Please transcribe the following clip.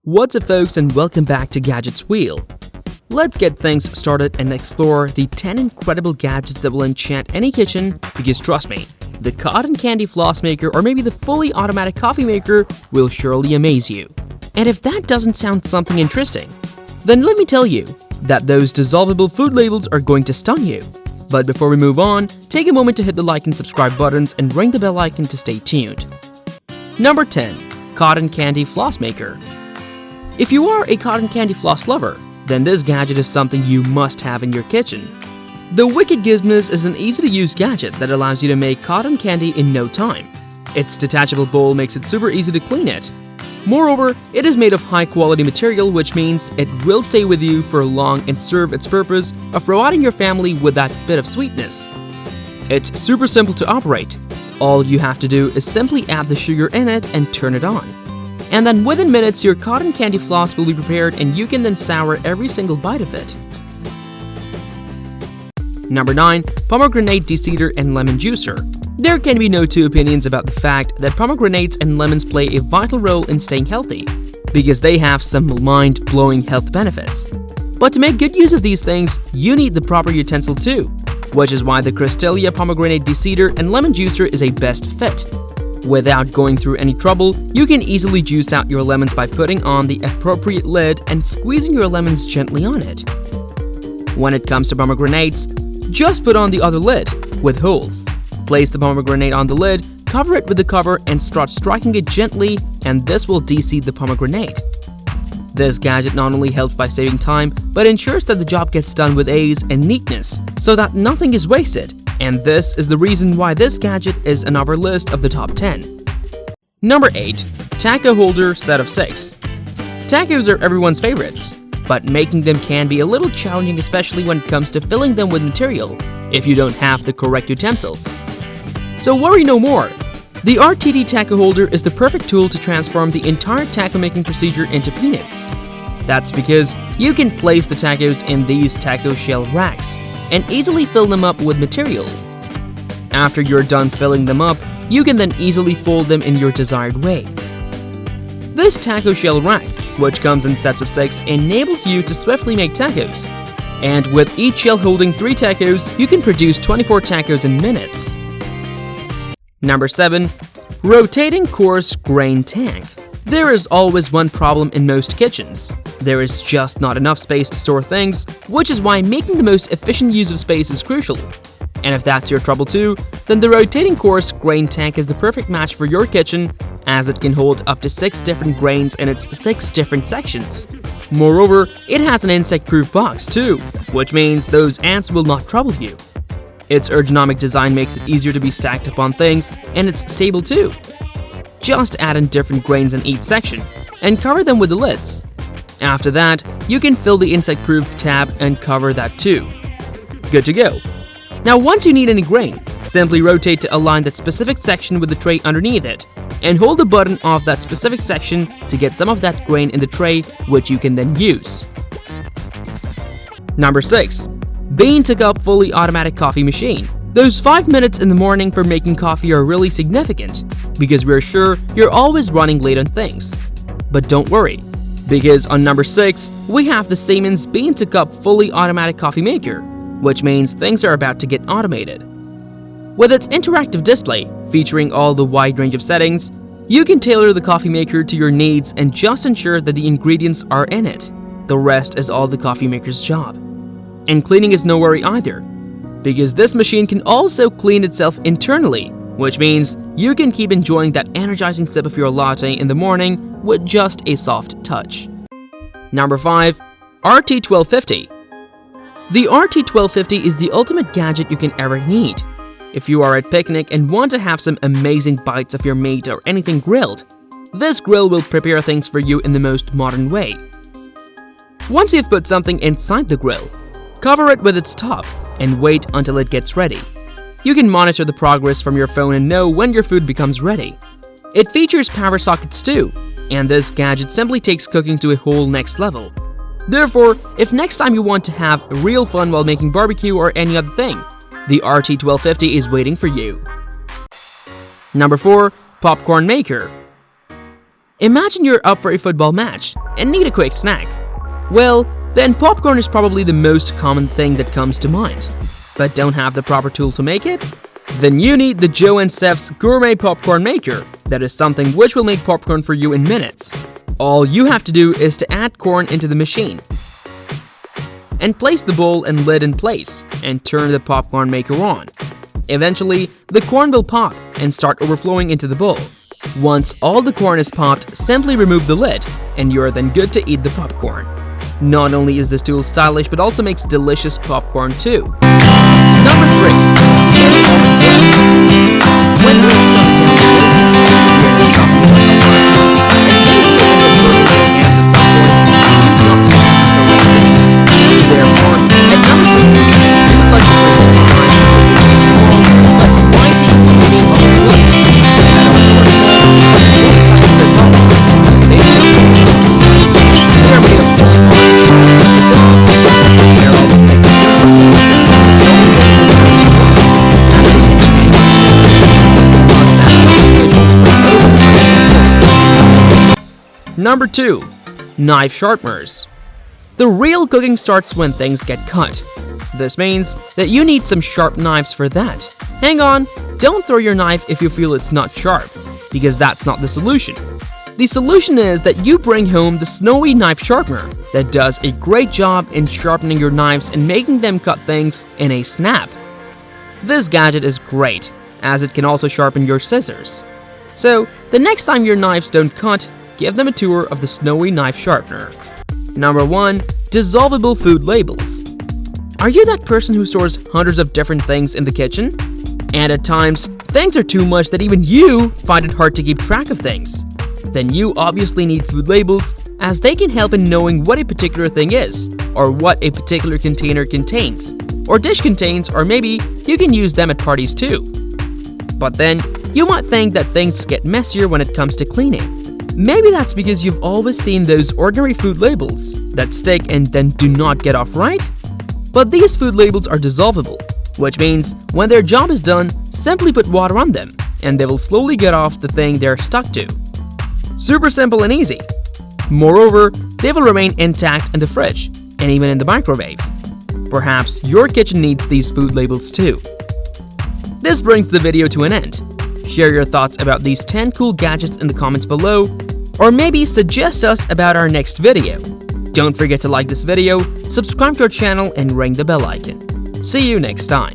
What's up folks, and welcome back to Gadgets Wheel. Let's get things started and explore the 10 incredible gadgets that will enchant any kitchen, because trust me, the cotton candy floss maker or maybe the fully automatic coffee maker will surely amaze you. And if that doesn't sound something interesting, then let me tell you that those dissolvable food labels are going to stun you. But before we move on, take a moment to hit the like and subscribe buttons and ring the bell icon to stay tuned. Number 10. Cotton Candy Floss Maker. If you are a cotton candy floss lover, then this gadget is something you must have in your kitchen. The 𝐏𝐫𝐸 is an easy-to-use gadget that allows you to make cotton candy in no time. Its detachable bowl makes it super easy to clean it. Moreover, it is made of high-quality material, which means it will stay with you for long and serve its purpose of providing your family with that bit of sweetness. It's super simple to operate. All you have to do is simply add the sugar in it and turn it on. And then within minutes, your cotton candy floss will be prepared and you can then savor every single bite of it. Number 9. Pomegranate De-seeder and Lemon Juicer. There can be no two opinions about the fact that pomegranates and lemons play a vital role in staying healthy, because they have some mind-blowing health benefits. But to make good use of these things, you need the proper utensil too, which is why the Crystalia Pomegranate De-seeder and Lemon Juicer is a best fit. Without going through any trouble, you can easily juice out your lemons by putting on the appropriate lid and squeezing your lemons gently on it. When it comes to pomegranates, just put on the other lid with holes. Place the pomegranate on the lid, cover it with the cover and start striking it gently, and this will de-seed the pomegranate. This gadget not only helps by saving time, but ensures that the job gets done with ease and neatness, so that nothing is wasted. And this is the reason why this gadget is on our list of the top 10. Number 8. Taco Holder Set of 6. Tacos are everyone's favorites, but making them can be a little challenging, especially when it comes to filling them with material if you don't have the correct utensils. So worry no more. The RTT Taco Holder is the perfect tool to transform the entire taco making procedure into peanuts. That's because you can place the tacos in these taco shell racks and easily fill them up with material. After you're done filling them up, you can then easily fold them in your desired way. This taco shell rack, which comes in sets of 6, enables you to swiftly make tacos. And with each shell holding 3 tacos, you can produce 24 tacos in minutes. Number 7. Rotating Coarse Grain Tank. There is always one problem in most kitchens. There is just not enough space to store things, which is why making the most efficient use of space is crucial. And if that's your trouble too, then the Rotating Coarse Grain Tank is the perfect match for your kitchen, as it can hold up to 6 different grains in its 6 different sections. Moreover, it has an insect-proof box too, which means those ants will not trouble you. Its ergonomic design makes it easier to be stacked upon things, and it's stable too. Just add in different grains in each section, and cover them with the lids. After that, you can fill the insect-proof tab and cover that too. Good to go. Now once you need any grain, simply rotate to align that specific section with the tray underneath it, and hold the button of that specific section to get some of that grain in the tray, which you can then use. Number 6. Bean to Cup Fully Automatic Coffee Machine. Those 5 minutes in the morning for making coffee are really significant, because we're sure you're always running late on things. But don't worry, because on number 6, we have the 𝐏𝐶emen's Bean to Cup Fully Automatic Coffee Maker, which means things are about to get automated. With its interactive display, featuring all the wide range of settings, you can tailor the coffee maker to your needs and just ensure that the ingredients are in it. The rest is all the coffee maker's job. And cleaning is no worry either, because this machine can also clean itself internally, which means you can keep enjoying that energizing sip of your latte in the morning with just a soft touch. Number 5. RT1250. The RT1250 is the ultimate gadget you can ever need. If you are at picnic and want to have some amazing bites of your meat or anything grilled, this grill will prepare things for you in the most modern way. Once you've put something inside the grill, cover it with its top and wait until it gets ready. You can monitor the progress from your phone and know when your food becomes ready. It features power sockets too, and this gadget simply takes cooking to a whole next level. Therefore, if next time you want to have real fun while making barbecue or any other thing, the RT1250 is waiting for you. Number 4. Popcorn Maker. Imagine you're up for a football match and need a quick snack. Well, then popcorn is probably the most common thing that comes to mind. But don't have the proper tool to make it? Then you need the 𝐻𝐿 gourmet popcorn maker. That is something which will make popcorn for you in minutes. All you have to do is to add corn into the machine and place the bowl and lid in place and turn the popcorn maker on. Eventually, the corn will pop and start overflowing into the bowl. Once all the corn is popped, simply remove the lid and you are then good to eat the popcorn. Not only is this tool stylish but also makes delicious popcorn too. Number 3. When drinks come to temperature, you're in the chopping of the popcorn, and maybe you end up burning your hands at some point, choose not to use correct. Therefore, at number 3, we would like to present a nice a small but mighty meaning of the place. And of course, one size fits all. They are made of silicone, resistant, they're also thick and durable. Number 2. Knife sharpeners. The real cooking starts when things get cut. This means that you need some sharp knives for that. Hang on, don't throw your knife if you feel it's not sharp, because that's not the solution. The solution is that you bring home the Snowy knife sharpener that does a great job in sharpening your knives and making them cut things in a snap. This gadget is great, as it can also sharpen your scissors. So, the next time your knives don't cut, give them a tour of the Snowy knife sharpener. Number 1. Dissolvable food labels. Are you that person who stores hundreds of different things in the kitchen? And at times, things are too much that even you find it hard to keep track of things. Then you obviously need food labels, as they can help in knowing what a particular thing is, or what a particular container contains, or dish contains, or maybe you can use them at parties too. But then, you might think that things get messier when it comes to cleaning. Maybe that's because you've always seen those ordinary food labels that stick and then do not get off, right? But these food labels are dissolvable, which means when their job is done, simply put water on them and they will slowly get off the thing they're stuck to. Super simple and easy. Moreover, they will remain intact in the fridge and even in the microwave. Perhaps your kitchen needs these food labels too. This brings the video to an end. Share your thoughts about these 10 cool gadgets in the comments below, or maybe suggest us about our next video. Don't forget to like this video, subscribe to our channel, and ring the bell icon. See you next time.